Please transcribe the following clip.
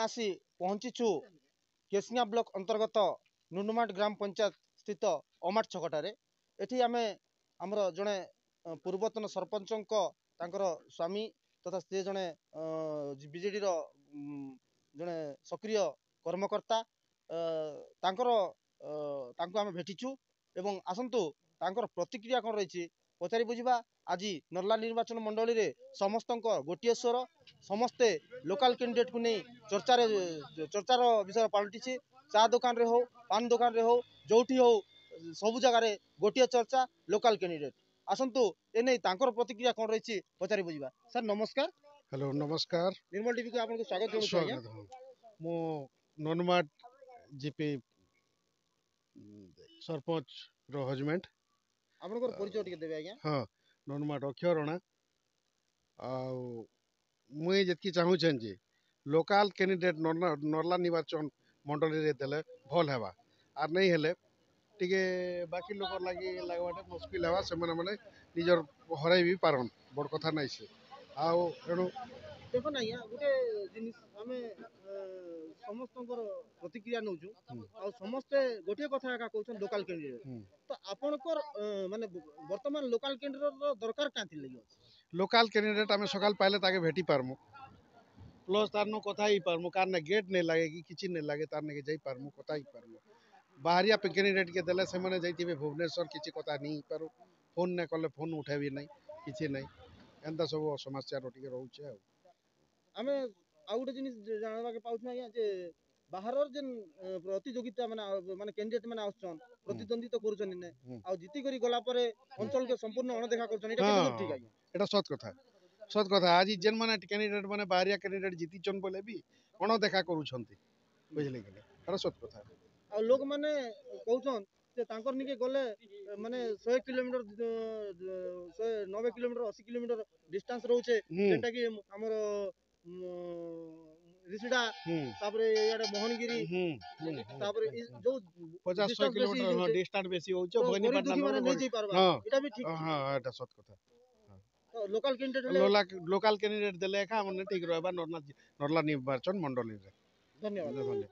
आसी पहुँचीचु केसिया ब्लॉक अंतर्गत नुनुमाट ग्राम पंचायत स्थित अमाट छकटारे एठी आमे आमर जड़े पूर्वतन सरपंच स्वामी तथा से जड़े बीजेडी जड़े सक्रिय कर्मकर्ता आम भेटिचु एवं आसतु प्रतिक्रिया कौन रही पचारि बुझा आज नर्ला निर्वाचन मंडली रे समस्त गोटे स्वर समस्ते लोकाल कैंडिडेट को नहीं चर्चार विषय पलटि चा दुकान रे हो पान दुकान रे हो जोठी हो सबु जगार गोटे चर्चा लोकाल कैंडिडेट आसतु एने प्रतिक्रिया कौन रही पचारि बुझा सर नमस्कार। हेलो नमस्कार। निर्मल टीवी को आपको स्वागत मो नुनुमाट जीपी सरपंच रो हजबैंड आपनकर परिचय टिके देबे आज्ञा। हाँ नुनुमाट अक्षरणा मुई जतकी चाहू जे लोकल कैंडिडेट नर्ला निर्वाचन मंडली रे देले भल हेबा आर नहीं हेले टिके बाकी लोक लगी लगवाटे मुश्किल हेबा से माने निजर हराई भी पारन बड़ कथा नहीं से आउ एणु देखो ना गोटे जिनिस आमे समस्त प्रतिक्रिया नौचु आ समस्ते गोटे कथा एका कहउछन लोकल कैंडिडेट तो आपनकर माने वर्तमान लोकल कैंडिडेट दरकार कांथि लगी लोकल कैंडिडेट आमे सकाल पाइले ताके भेटी पारमु प्लस तार नो कथा ही पारमु कार ने गेट नहीं लागे कि किछि नहीं लागे तार ने जाई पारमु कथा ही पारमु बाहरिया पे कैंडिडेट के देले से माने जाइतिबे भुवनेश्वर किछि कथा नहीं पारो फोन ने कले फोन उठाबी नहीं किछि नहीं एंता सब समस्या रोटिके रहउछे आमे आउ गोटे जिनिस जानबा के पाउछ आज्ञा जे बाहरर जेन प्रतियोगिता माने कैंडिडेट माने आउछन प्रतिद्वंदिता करूछन ने आ जीती करी गला परे अंचल के संपूर्ण अणदेखा करूछन एटा केते ठीक आज्ञा एटा सत कथा आज जेन माने कैंडिडेट माने बाहरिया कैंडिडेट जीती चन बोले भी अणदेखा करूछंती बुझले गेले एटा सत कथा आ लोग माने कहउछन जे तांकर निके गले माने 100 किलोमीटर 190 किलोमीटर 80 किलोमीटर डिस्टेंस रहउछे जेंटा कि हमर रिसिडा तापरे याडे मोहनगिरी तापरे जो 50 किलोमीटर डिस्टेंस बेसी होउछे भगनीपाटना माने नहीं जाई पारबा एटा भी ठीक हां एटा सत कथा तो लोकल कैंडिडेट देले का हमने ठीक रहबा नर्ला निर्वाचन मंडली रे। धन्यवाद।